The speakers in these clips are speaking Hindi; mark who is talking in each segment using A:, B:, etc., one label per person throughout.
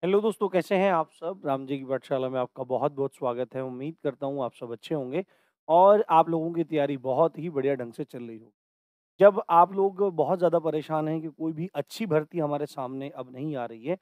A: हेलो दोस्तों, कैसे हैं आप सब? राम जी की पाठशाला में आपका बहुत-बहुत स्वागत है। उम्मीद करता हूँ आप सब अच्छे होंगे और आप लोगों की तैयारी बहुत ही बढ़िया ढंग से चल रही हो। जब आप लोग बहुत ज़्यादा परेशान हैं कि कोई भी अच्छी भर्ती हमारे सामने अब नहीं आ रही है,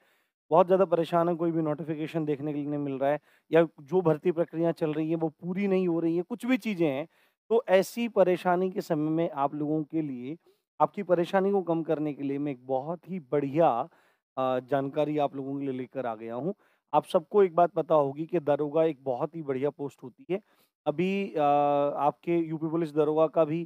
A: बहुत ज़्यादा परेशान हैं, कोई भी नोटिफ़िकेशन देखने के लिए नहीं मिल रहा है या जो भर्ती प्रक्रिया चल रही है वो पूरी नहीं हो रही है, कुछ भी चीज़ें हैं, तो ऐसी परेशानी के समय में आप लोगों के लिए, आपकी परेशानी को कम करने के लिए मैं एक बहुत ही बढ़िया जानकारी आप लोगों के लिए लेकर आ गया हूँ। आप सबको एक बात पता होगी कि दरोगा एक बहुत ही बढ़िया पोस्ट होती है। अभी आपके यूपी पुलिस दरोगा का भी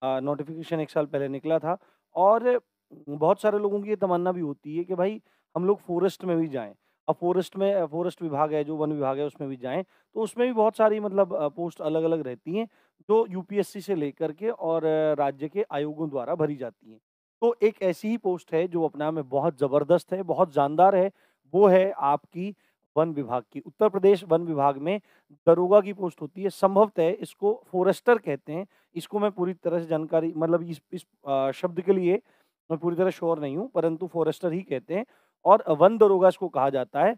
A: नोटिफ़िकेशन 1 साल पहले निकला था और बहुत सारे लोगों की ये तमन्ना भी होती है कि भाई हम लोग फ़ॉरेस्ट में भी जाएँ। अब फ़ॉरेस्ट विभाग है, जो वन विभाग है उसमें भी जाएँ, तो उसमें भी बहुत सारी मतलब पोस्ट अलग-अलग रहती हैं, जो यूपीएससी से लेकर के और राज्य के आयोगों द्वारा भरी जाती हैं। तो एक ऐसी ही पोस्ट है जो अपने आप में बहुत ज़बरदस्त है, बहुत जानदार है, वो है आपकी वन विभाग की। उत्तर प्रदेश वन विभाग में दरोगा की पोस्ट होती है, संभवतः इसको फ़ॉरेस्टर कहते हैं। इसको मैं पूरी तरह से जानकारी मतलब इस शब्द के लिए मैं पूरी तरह श्योर नहीं हूँ, परंतु फ़ॉरेस्टर ही कहते हैं और वन दरोगा इसको कहा जाता है,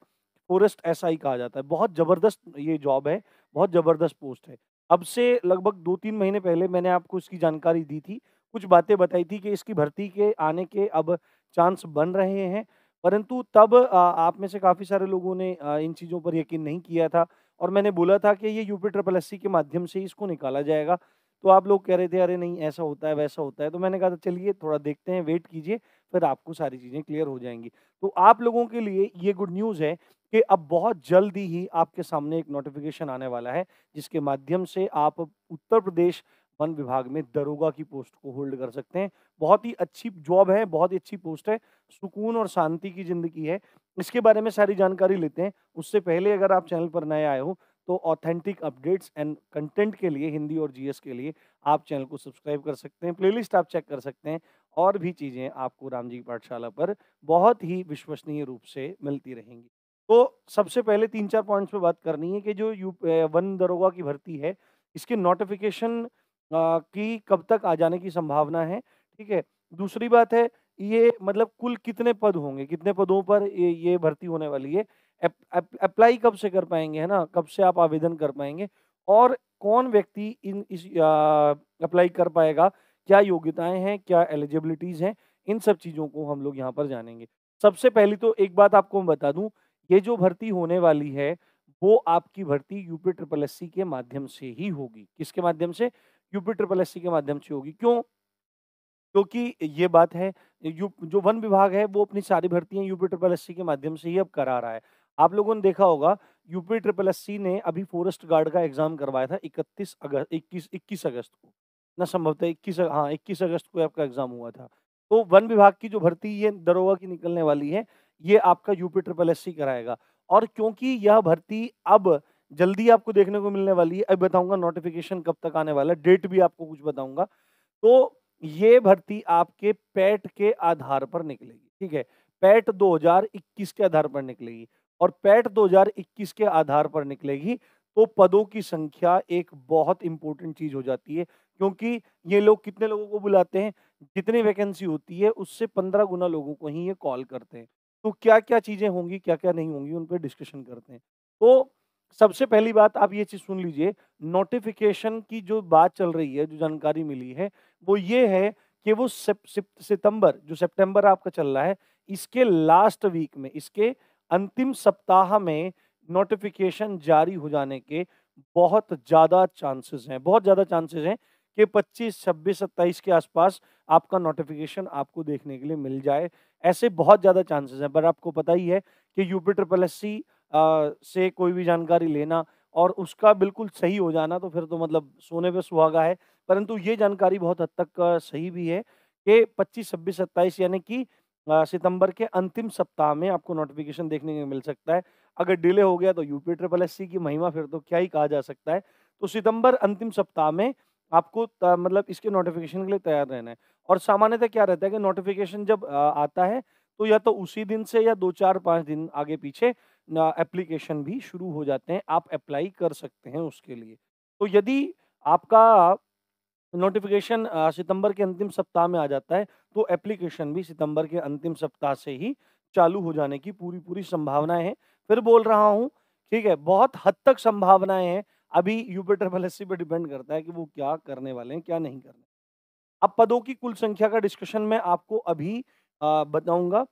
A: फ़ॉरेस्ट एसआई कहा जाता है। बहुत ज़बरदस्त ये जॉब है, बहुत ज़बरदस्त पोस्ट है। अब से लगभग 2-3 महीने पहले मैंने आपको इसकी जानकारी दी थी, कुछ बातें बताई थी कि इसकी भर्ती के आने के अब चांस बन रहे हैं, परंतु तब आप में से काफ़ी सारे लोगों ने इन चीज़ों पर यकीन नहीं किया था और मैंने बोला था कि ये यूपी ट्रिपल एससी के माध्यम से ही इसको निकाला जाएगा। तो आप लोग कह रहे थे, "अरे नहीं, ऐसा होता है, वैसा होता है।" तो मैंने कहा था, "चलिए थोड़ा देखते हैं, वेट कीजिए, फिर आपको सारी चीज़ें क्लियर हो जाएँगी।" तो आप लोगों के लिए ये गुड न्यूज़ है कि अब बहुत जल्दी ही आपके सामने एक नोटिफ़िकेशन आने वाला है, जिसके माध्यम से आप उत्तर प्रदेश वन विभाग में दरोगा की पोस्ट को होल्ड कर सकते हैं। बहुत ही अच्छी जॉब है, बहुत ही अच्छी पोस्ट है, सुकून और शांति की ज़िंदगी है। इसके बारे में सारी जानकारी लेते हैं। उससे पहले अगर आप चैनल पर नए आए हो, तो ऑथेंटिक अपडेट्स एंड कंटेंट के लिए हिंदी और जीएस के लिए आप चैनल को सब्सक्राइब कर सकते हैं, प्लेलिस्ट आप चेक कर सकते हैं और भी चीज़ें आपको राम जी की पाठशाला पर बहुत ही विश्वसनीय रूप से मिलती रहेंगी। तो सबसे पहले 3-4 पॉइंट्स पे बात करनी है कि जो वन दरोगा की भर्ती है, इसके नोटिफ़िकेशन की कब तक आ जाने की संभावना है, ठीक है? दूसरी बात है, ये मतलब कुल कितने पद होंगे, कितने पदों पर ये भर्ती होने वाली है? अप्लाई कब से कर पाएँगे, है ना? कब से आप आवेदन कर पाएँगे? और कौन व्यक्ति इस अप्लाई कर पाएगा? क्या योग्यताएँ हैं? क्या एलिजिबिलिटीज़ हैं? इन सब चीज़ों को हम लोग यहाँ पर जानेंगे। सबसे पहली तो एक बात आपको मैं बता दूँ, ये जो भर्ती होने वाली है, वो आपकी भर्ती यूपी ट्रिपल एससी के माध्यम से ही होगी। किसके माध्यम से? यूपी ट्रिपल एससी के माध्यम से होगी। क्यों? क्योंकि ये बात है, जो वन विभाग है वो अपनी सारी भर्तियाँ यूपी ट्रिपल एससी के माध्यम से ही अब करा रहा है। आप लोगों ने देखा होगा, यूपी ट्रिपल एससी ने अभी फॉरेस्ट गार्ड का एग्ज़ाम करवाया था 21 अगस्त को। ना संभवतः 21 अगस्त को आपका एग्ज़ाम हुआ था। तो वन विभाग की जो भर्ती ये दरोगा की निकलने वाली है, ये आपका यूपी ट्रिपल एससी कराएगा। और क्योंकि यह भर्ती अब जल्दी आपको देखने को मिलने वाली है, अभी बताऊँगा नोटिफ़िकेशन कब तक आने वाला है, डेट भी आपको कुछ बताऊँगा। तो ये भर्ती आपके पैट के आधार पर निकलेगी, ठीक है? पैट 2021 के आधार पर निकलेगी और पैट 2021 के आधार पर निकलेगी, तो पदों की संख्या एक बहुत इम्पोर्टेंट चीज़ हो जाती है, क्योंकि ये लोग कितने लोगों को बुलाते हैं, जितनी वैकेंसी होती है, उससे 15 गुना लोगों को ही ये कॉल करते हैं। तो क्या-क्या चीज़ें होंगी, क्या-क्या नहीं होंगी, उन पे डिस्कशन करते हैं। तो सबसे पहली बात आप ये चीज़ सुन लीजिए, नोटिफ़िकेशन की जो बात चल रही है, जो जानकारी मिली है, वो ये है कि वो जो सितंबर आपका चल रहा है, इसके लास्ट वीक में, इसके अंतिम सप्ताह में नोटिफ़िकेशन जारी हो जाने के बहुत ज़्यादा चांसेस हैं। बहुत ज़्यादा चांसेस हैं कि 25, 26, 27 के आसपास आपका नोटिफ़िकेशन आपको देखने के लिए मिल जाए। ऐसे बहुत ज़्यादा चांसेस हैं, पर आपको पता ही है कि यूपी ट्रिपल एससी से कोई भी जानकारी लेना और उसका बिल्कुल सही हो जाना, तो फिर तो मतलब सोने पे सुहागा है। परंतु ये जानकारी बहुत हद तक सही भी है कि 25, 26, 27 यानी कि सितंबर के अंतिम सप्ताह में आपको नोटिफ़िकेशन देखने को मिल सकता है। अगर डिले हो गया तो यूपी ट्रिपल एससी की महिमा, फिर तो क्या ही कहा जा सकता है। तो सितंबर अंतिम सप्ताह में आपको मतलब इसके नोटिफ़िकेशन के लिए तैयार रहना है। और सामान्यतः क्या रहता है कि नोटिफ़िकेशन जब आता है, तो या तो उसी दिन से या 2, 4, 5 दिन आगे-पीछे एप्लीकेशन भी शुरू हो जाते हैं। आप अप्लाई कर सकते हैं उसके लिए। तो यदि आपका नोटिफ़िकेशन सितंबर के अंतिम सप्ताह में आ जाता है, तो एप्लीकेशन भी सितंबर के अंतिम सप्ताह से ही चालू हो जाने की पूरी-पूरी संभावनाएँ हैं। फिर बोल रहा हूँ, ठीक है? बहुत हद तक संभावनाएँ हैं। अभी यूपी ट्रिपल एससी पे डिपेंड करता है कि वो क्या करने वाले हैं, क्या नहीं करने। अब पदों की कुल संख्या का डिस्कशन मैं आपको अभी बताऊँगा।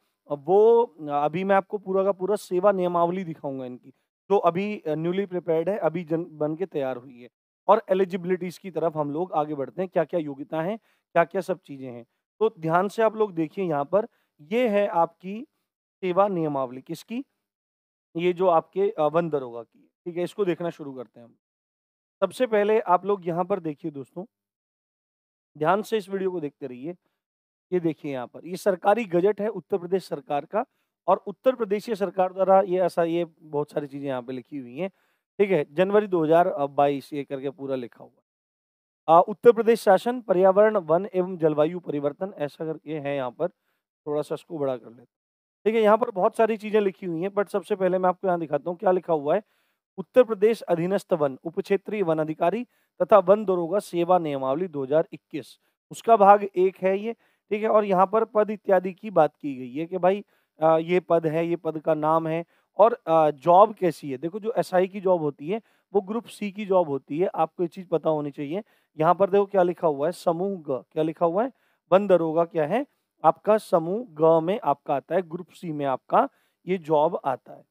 A: अभी मैं आपको पूरा का पूरा सेवा नियमावली दिखाऊँगा इनकी, जो अभी न्यूली प्रिपेयर्ड है, अभी जन बन के तैयार हुई है। और एलिजिबिलिटीज़ की तरफ हम लोग आगे बढ़ते हैं, क्या-क्या योग्यता हैं, क्या-क्या सब चीज़ें हैं। तो ध्यान से आप लोग देखिए यहाँ पर, ये है आपकी सेवा नियमावली, किसकी? ये जो आपके वन दरोगा की है, ठीक है? इसको देखना शुरू करते हैं हम। सबसे पहले आप लोग यहाँ पर देखिए दोस्तों, ध्यान से इस वीडियो को देखते रहिए। ये देखिए यहाँ पर, ये सरकारी गज़ट है उत्तर प्रदेश सरकार का, और उत्तर प्रदेशीय सरकार द्वारा ये बहुत सारी चीज़ें यहाँ पे लिखी हुई हैं, ठीक है? जनवरी 2022 ये करके पूरा लिखा हुआ है। उत्तर प्रदेश शासन, पर्यावरण, वन एवं जलवायु परिवर्तन, ऐसा करके है यहाँ पर, थोड़ा-सा इसको बड़ा कर लेते हैं। ठीक है, यहाँ पर बहुत सारी चीज़ें लिखी हुई हैं, बट सबसे पहले मैं आपको यहाँ दिखाता हूँ, क्या लिखा हुआ है? उत्तर प्रदेश अधीनस्थ वन, उपक्षेत्रीय वन अधिकारी तथा वन दरोगा सेवा नियमावली 2021, उसका भाग 1 है ये, ठीक है? और यहाँ पर पद इत्यादि की बात की गई है कि भाई ये पद है, ये पद का नाम है, और जॉब कैसी है? देखो, जो एसआई की जॉब होती है, वो ग्रुप सी की जॉब होती है, आपको ये चीज़ पता होनी चाहिए। यहाँ पर देखो क्या लिखा हुआ है, समूह ग, क्या लिखा हुआ है? वन दरोगा क्या है? आपका समूह ग में आपका आता है, ग्रुप सी में आपका ये जॉब आता है।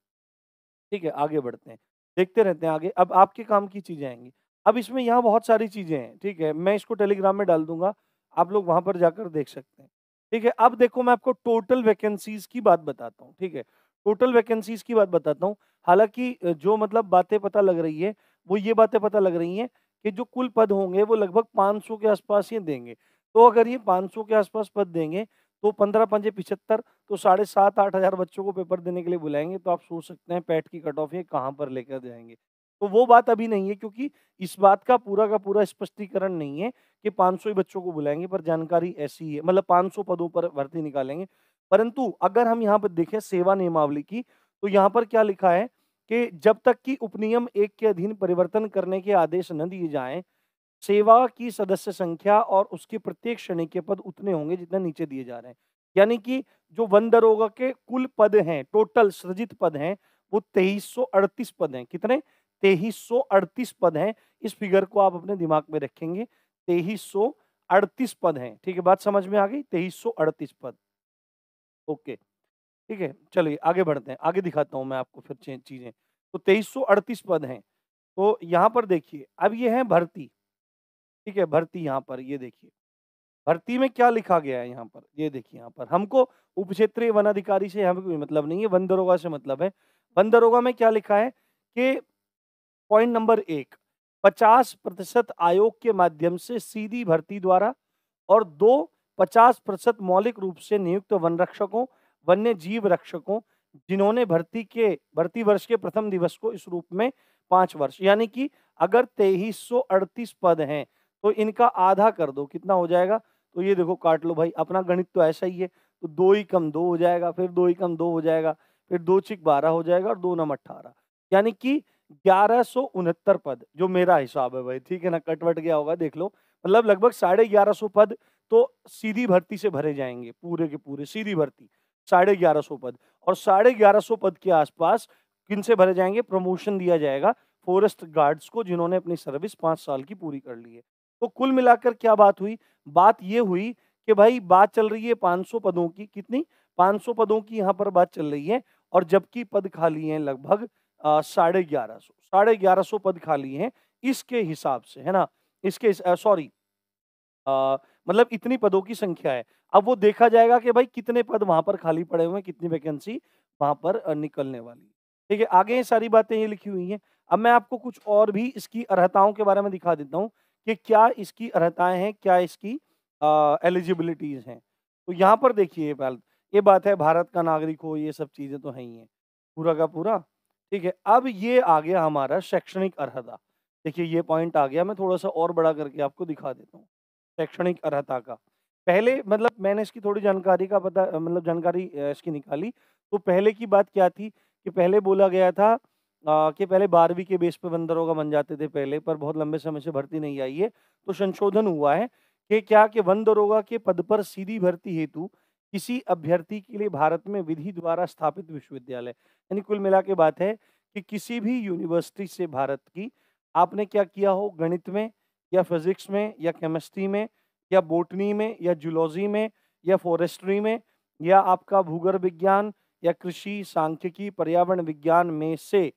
A: ठीक है, आगे बढ़ते हैं। देखते रहते हैं आगे, अब आपके काम की चीज़ें आएँगी। अब इसमें यहाँ बहुत सारी चीज़ें हैं, ठीक है? मैं इसको टेलीग्राम में डाल दूँगा, आप लोग वहाँ पर जाकर देख सकते हैं। ठीक है, अब देखो, मैं आपको टोटल वैकेंसीज़ की बात बताता हूँ, ठीक है? टोटल वैकेंसीज़ की बात बताता हूँ। हालाँकि जो मतलब बातें पता लग रही है, वो ये बातें पता लग रही हैं कि जो कुल पद होंगे, वो लगभग 500 के आसपास ही देंगे। तो अगर ये 500 के आसपास पद देंगे, तो 15 पंजे 75, तो 7,500-8 हज़ार बच्चों को पेपर देने के लिए बुलाएँगे, तो आप सोच सकते हैं पैट की कट ऑफ ये कहाँ पर लेकर जाएँगे। तो वो बात अभी नहीं है, क्योंकि इस बात का पूरा का पूरा स्पष्टीकरण नहीं है कि 500 ही बच्चों को बुलाएँगे, पर जानकारी ऐसी है, मतलब 500 पदों पर भर्ती निकालेंगे। परंतु अगर हम यहाँ पर देखें सेवा नियमावली की, तो यहाँ पर क्या लिखा है कि जब तक कि उपनियम 1 के अधीन परिवर्तन करने के आदेश न दिए जाएँ, सेवा की सदस्य संख्या और उसके प्रत्येक श्रेणी के पद उतने होंगे जितने नीचे दिए जा रहे हैं। यानी कि जो वन दरोगा के कुल पद हैं, टोटल सृजित पद हैं, वो 2338 पद हैं। कितने? 2338 पद हैं। इस फिगर को आप अपने दिमाग में रखेंगे। 2338 पद हैं। ठीक है, बात समझ में आ गई? 2338 पद। ओके, ठीक है। चलिए आगे बढ़ते हैं। आगे दिखाता हूँ मैं आपको फिर चीज़ें। तो 2338 पद हैं। तो यहाँ पर देखिए, अब ये है भर्ती। ठीक है, भर्ती यहाँ पर ये देखिए। भर्ती में क्या लिखा गया है यहाँ पर? ये देखिए यहाँ पर, हमको उपक्षेत्रीय वन अधिकारी से यहाँ पे कोई मतलब नहीं है, वन दरोगा से मतलब है। वन दरोगा में क्या लिखा है कि पॉइंट नंबर 1, 50% आयोग के माध्यम से सीधी भर्ती द्वारा, और 2, 50% मौलिक रूप से नियुक्त वन रक्षकों, वन्य जीव रक्षकों, जिन्होंने भर्ती वर्ष के प्रथम दिवस को इस रूप में 5 वर्ष, यानी कि अगर 2338 पद हैं, तो इनका आधा कर दो, कितना हो जाएगा? तो ये देखो, काट लो भाई, अपना गणित तो ऐसा ही है। तो 2 ही कम 2 हो जाएगा, फिर 2 ही कम 2 हो जाएगा, फिर 2 छिक 12 हो जाएगा, और 2 नम 18, यानी कि 1169 पद, जो मेरा हिसाब है भाई, ठीक है ना? कट-वट गया होगा, देख लो। मतलब लगभग 1150 पद तो सीधी भर्ती से भरे जाएँगे, पूरे के पूरे सीधी भर्ती, 1150 पद, और 1150 पद के आसपास किनसे भरे जाएँगे? प्रमोशन दिया जाएगा फॉरेस्ट गार्ड्स को, जिन्होंने अपनी सर्विस 5 साल की पूरी कर ली है। तो कुल मिलाकर क्या बात हुई? बात ये हुई कि भाई बात चल रही है 500 पदों की, कितनी? 500 पदों की यहाँ पर बात चल रही है, और जबकि पद खाली हैं लगभग 1150, 1150 पद खाली हैं इसके हिसाब से, है ना? इसके सॉरी, मतलब इतनी पदों की संख्या है। अब वो देखा जाएगा कि भाई कितने पद वहाँ पर खाली पड़े हुए हैं, कितनी वैकेंसी वहाँ पर निकलने वाली है। ठीक है, आगे ये सारी बातें ये लिखी हुई हैं। अब मैं आपको कुछ और भी इसकी अर्हताओं के बारे में दिखा देता हूँ कि क्या इसकी अर्हताएँ हैं, क्या इसकी एलिजिबिलिटीज़ हैं। तो यहाँ पर देखिए, ये बात है, भारत का नागरिक हो, ये सब चीज़ें तो हैं ही हैं, पूरा का पूरा। ठीक है, अब ये आ गया हमारा शैक्षणिक अर्हता। देखिए ये पॉइंट आ गया, मैं थोड़ा-सा और बड़ा करके आपको दिखा देता हूँ। शैक्षणिक अर्हता का। पहले मतलब मैंने इसकी थोड़ी जानकारी का पता मतलब जानकारी इसकी निकाली। तो पहले की बात क्या थी कि पहले बोला गया था कि पहले 12वीं के बेस पे वन दरोगा बन जाते थे पहले, पर बहुत लंबे समय से भर्ती नहीं आई है। तो संशोधन हुआ है कि क्या कि वन दरोगा के पद पर सीधी भर्ती हेतु किसी अभ्यर्थी के लिए भारत में विधि द्वारा स्थापित विश्वविद्यालय। यानी कुल मिला के बात है कि किसी भी यूनिवर्सिटी से भारत की आपने क्या किया हो, गणित में या फिजिक्स में या केमिस्ट्री में या बॉटनी में या जूलॉजी में या फॉरेस्ट्री में या आपका भूगर्भ विज्ञान या कृषि, सांख्यिकी, पर्यावरण विज्ञान में से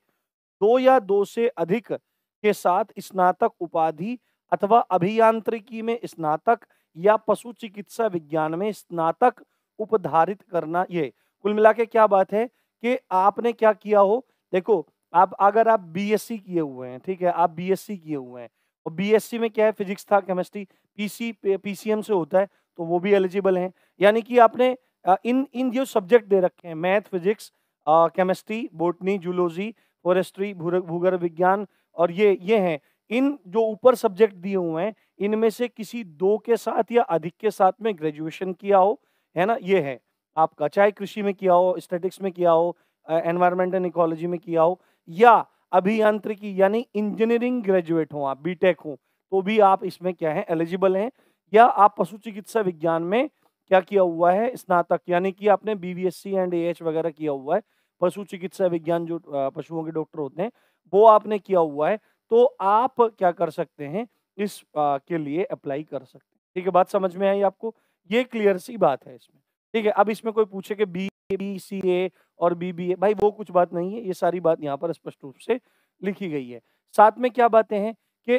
A: 2 या 2 से अधिक के साथ स्नातक उपाधि अथवा अभियांत्रिकी में स्नातक या पशु चिकित्सा विज्ञान में स्नातक उपधारित करना। ये कुल मिला के क्या बात है कि आपने क्या किया हो। देखो, आप अगर आप बीएससी किए हुए हैं, ठीक है, आप बीएससी किए हुए हैं और बीएससी में क्या है, फिजिक्स था, केमिस्ट्री, पीसीएम से होता है, तो वो भी एलिजिबल हैं। यानी कि आपने इन इन जो सब्जेक्ट दे रखे हैं, math, physics, chemistry, botany, zoology, forestry, भूगर्भ विज्ञान और ये हैं। इन जो ऊपर सब्जेक्ट दिए हुए हैं, इनमें से किसी 2 के साथ या अधिक के साथ में ग्रेजुएशन किया हो, है ना? ये है आपका, चाहे कृषि में किया हो, स्टैटिक्स में किया हो, एनवायरनमेंट एंड इकोलॉजी में किया हो, या अभियांत्रिकी यानी इंजीनियरिंग ग्रेजुएट हो आप, बीटेक हो, तो भी आप इसमें क्या है, एलिजिबल हैं। या आप पशु चिकित्सा विज्ञान में क्या किया हुआ है, स्नातक, यानी कि आपने बीवीएससी एंड एएच वगैरह किया हुआ है, पशु चिकित्सा विज्ञान जो पशुओं के डॉक्टर होते हैं, वो आपने किया हुआ है, तो आप क्या कर सकते हैं, इस के लिए अप्लाई कर सकते हैं। ठीक है, बात समझ में आई आपको? ये क्लियर सी बात है इसमें। ठीक है, अब इसमें कोई पूछे कि बीसीए और बीबीए, भाई वो कुछ बात नहीं है, ये सारी बात यहाँ पर स्पष्ट रूप से लिखी गई है। साथ में क्या बातें हैं कि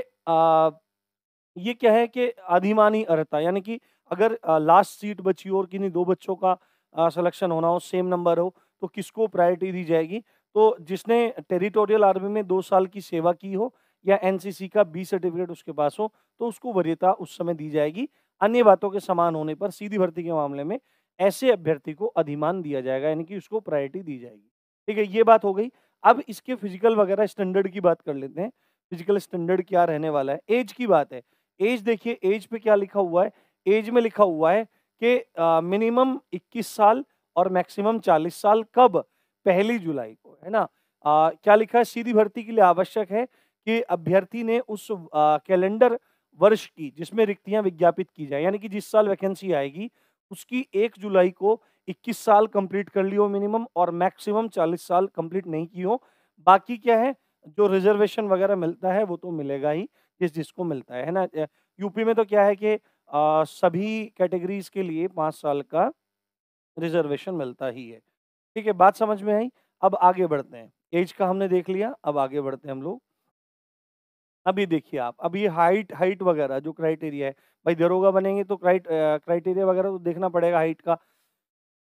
A: ये क्या है कि अधिमानी अर्हता, यानी कि अगर लास्ट सीट बची हो और किन्हीं 2 बच्चों का सिलेक्शन होना हो, सेम नंबर हो, तो किसको प्रायोरिटी दी जाएगी? तो जिसने टेरिटोरियल आर्मी में 2 साल की सेवा की हो या एनसीसी का बी सर्टिफिकेट उसके पास हो, तो उसको वरीयता उस समय दी जाएगी। अन्य बातों के समान होने पर सीधी भर्ती के मामले में ऐसे अभ्यर्थी को अधिमान दिया जाएगा, यानी कि उसको प्रायोरिटी दी जाएगी। ठीक है, ये बात हो गई। अब इसके फिजिकल वगैरह स्टैंडर्ड की बात कर लेते हैं। फिजिकल स्टैंडर्ड क्या रहने वाला है? एज की बात है। एज देखिए, एज पे क्या लिखा हुआ है? एज में लिखा हुआ है कि मिनिमम 21 साल और मैक्सिमम 40 साल। कब? 1 जुलाई को, है ना? क्या लिखा है? सीधी भर्ती के लिए आवश्यक है कि अभ्यर्थी ने उस कैलेंडर वर्ष की जिसमें रिक्तियां विज्ञापित की जाए, यानी कि जिस साल वैकेंसी आएगी उसकी 1 जुलाई को 21 साल कंप्लीट कर ली हो मिनिमम, और मैक्सिमम 40 साल कंप्लीट नहीं की हो। बाकी क्या है, जो रिजर्वेशन वगैरह मिलता है वो तो मिलेगा ही, जिसको मिलता है ना? यूपी में तो क्या है कि सभी कैटेगरीज के लिए 5 साल का रिजर्वेशन मिलता ही है। ठीक है, बात समझ में आई? अब आगे बढ़ते हैं। एज का हमने देख लिया, अब आगे बढ़ते हैं हम लोग। अभी देखिए आप, अब ये हाइट हाइट वगैरह जो क्राइटेरिया है, भाई दरोगा बनेंगे तो क्राइटेरिया वगैरह तो देखना पड़ेगा हाइट का।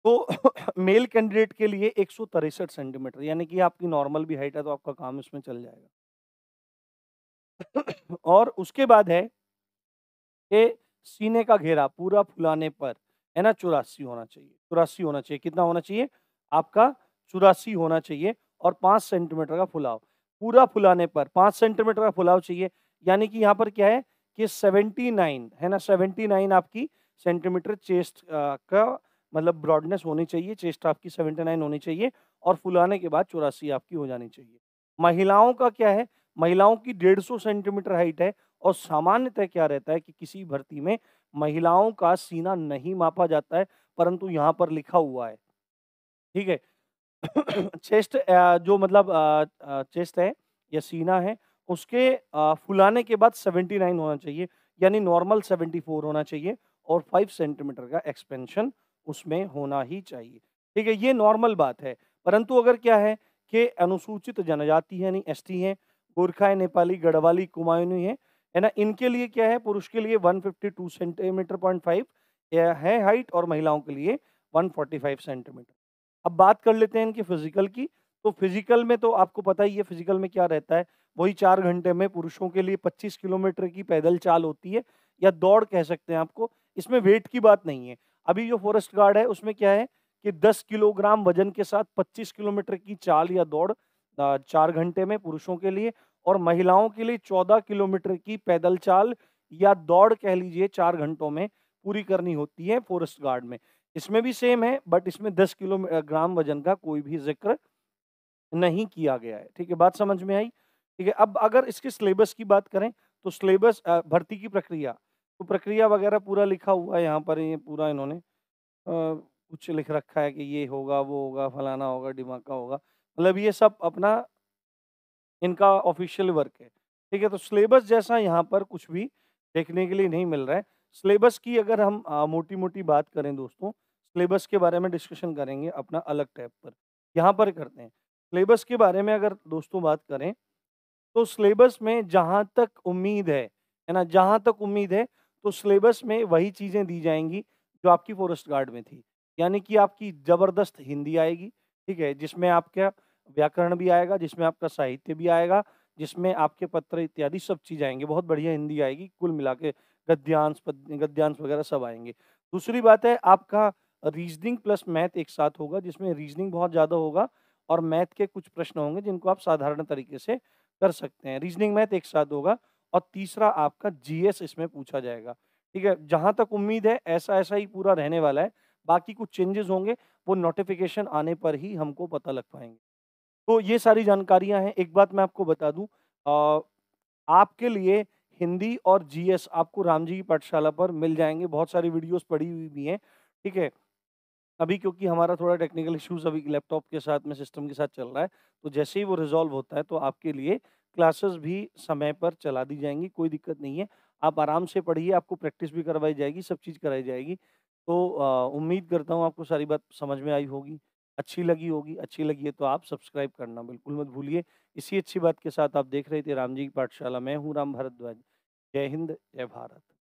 A: तो मेल कैंडिडेट के लिए 163 सेंटीमीटर, यानी कि आपकी नॉर्मल भी हाइट है, तो आपका काम इसमें चल जाएगा। और उसके बाद है कि सीने का घेरा पूरा फुलाने पर, है ना, 84 होना चाहिए। 84 होना चाहिए। कितना होना चाहिए? आपका 84 होना चाहिए। और 5 सेंटीमीटर का फुलाव। पूरा फुलाने पर 5 सेंटीमीटर का फुलाव चाहिए। यानी कि यहाँ पर क्या है कि 79, है ना, 79 आपकी सेंटीमीटर चेस्ट का मतलब ब्रॉडनेस होनी चाहिए। चेस्ट आपकी 79 होनी चाहिए और फुलाने के बाद 84 आपकी हो जानी चाहिए। महिलाओं का क्या है? महिलाओं की 150 सेंटीमीटर हाइट है। और सामान्यतः क्या रहता है कि किसी भर्ती में महिलाओं का सीना नहीं मापा जाता है, परंतु यहाँ पर लिखा हुआ है। ठीक है। चेस्ट जो मतलब चेस्ट है या सीना है, उसके फुलाने के बाद 79 होना चाहिए, यानी नॉर्मल 74 होना चाहिए और 5 सेंटीमीटर का एक्सपेंशन उसमें होना ही चाहिए। ठीक है, ये नॉर्मल बात है। परंतु अगर क्या है कि अनुसूचित जनजाति है, यानी एसटी है, गोरखा है, नेपाली, गढ़वाली, कुमायूनी है ना, इनके लिए क्या है, पुरुष के लिए 152 सेंटीमीटर पॉइंट 5 है हाइट और महिलाओं के लिए 145 सेंटीमीटर। अब बात कर लेते हैं इनकी फिजिकल की। तो फिजिकल में तो आपको पता ही है, फिजिकल में क्या रहता है, वही 4 घंटे में पुरुषों के लिए 25 किलोमीटर की पैदल चाल होती है, या दौड़ कह सकते हैं आपको। इसमें वेट की बात नहीं है। अभी जो फॉरेस्ट गार्ड है उसमें क्या है कि 10 किलोग्राम वजन के साथ 25 किलोमीटर की चाल या दौड़ 4 घंटे में पुरुषों के लिए, और महिलाओं के लिए 14 किलोमीटर की पैदल चाल या दौड़ कह लीजिए 4 घंटों में पूरी करनी होती है फॉरेस्ट गार्ड में। इसमें भी सेम है, बट इसमें 10 किलोग्राम वजन का कोई भी जिक्र नहीं किया गया है। ठीक है, बात समझ में आई? ठीक है, अब अगर इसके सिलेबस की बात करें तो सिलेबस भर्ती की प्रक्रिया, तो प्रक्रिया वगैरह पूरा लिखा हुआ है यहाँ पर, ये पूरा इन्होंने कुछ लिख रखा है कि ये होगा, वो होगा, फलाना होगा, ढिमाका होगा। मतलब ये सब अपना इनका ऑफ़िशियल वर्क है। ठीक है? तो सिलेबस जैसा यहाँ पर कुछ भी देखने के लिए नहीं मिल रहा है। सिलेबस की अगर हम मोटी-मोटी बात करें दोस्तों, सिलेबस के बारे में डिस्कशन करेंगे अपना अलग टैब पर। यहाँ पर करते हैं। सिलेबस के बारे में अगर दोस्तों बात करें, तो सिलेबस में जहाँ तक उम्मीद है ना? जहाँ तक उम्मीद है, तो सिलेबस में वही चीज़ें दी जाएँगी, जो आपकी फ़ॉरेस्ट गार्ड में थी। यानी कि आपकी ज़बरदस्त हिंदी आएगी, ठीक है? जिसमें आपका व्याकरण भी आएगा, जिसमें आपका साहित्य भी आएगा, जिसमें आपके पत्र इत्यादि सब चीज़ आएँगी। बहुत बढ़िया हिंदी आएगी, कुल मिला के गद्यांश वगैरह सब आएँगे। दूसरी बात है, आपका रीज़निंग प्लस मैथ एक साथ होगा, जिसमें रीज़निंग बहुत ज़्यादा होगा और मैथ के कुछ प्रश्न होंगे, जिनको आप साधारण तरीके से कर सकते हैं। रीज़निंग मैथ एक साथ होगा और तीसरा आपका जीएस इसमें पूछा जाएगा, ठीक है? जहाँ तक उम्मीद है ऐसा-ऐसा ही पूरा रहने वाला है, बाकी कुछ चेंजेज़ होंगे, वो नोटिफ़िकेशन आने पर ही हमको पता लग पाएँगे। तो ये सारी जानकारियाँ हैं। एक बात मैं आपको बता दूँ अ, आपके लिए हिंदी और जीएस आपको राम जी की पाठशाला पर मिल जाएँगे, बहुत सारी वीडियोज़ पड़ी हुई भी हैं, ठीक है? अभी क्योंकि हमारा थोड़ा टेक्निकल इश्यूज़ अभी लैपटॉप के साथ में सिस्टम के साथ चल रहा है, तो जैसे ही वो रिज़ॉल्व होता है तो आपके लिए क्लासेस भी समय पर चला दी जाएँगी, कोई दिक्कत नहीं है। आप आराम से पढ़िए, आपको प्रैक्टिस भी करवाई जाएगी, सब चीज़ कराई जाएगी। तो उम्मीद करता हूँ आपको सारी बात समझ में आई होगी, अच्छी लगी है तो आप सब्सक्राइब करना बिल्कुल मत भूलिए। इसी अच्छी बात के साथ आप देख रहे थे राम जी की पाठशाला, मैं हूँ राम भारद्वाज। जय हिंद, जय भारत।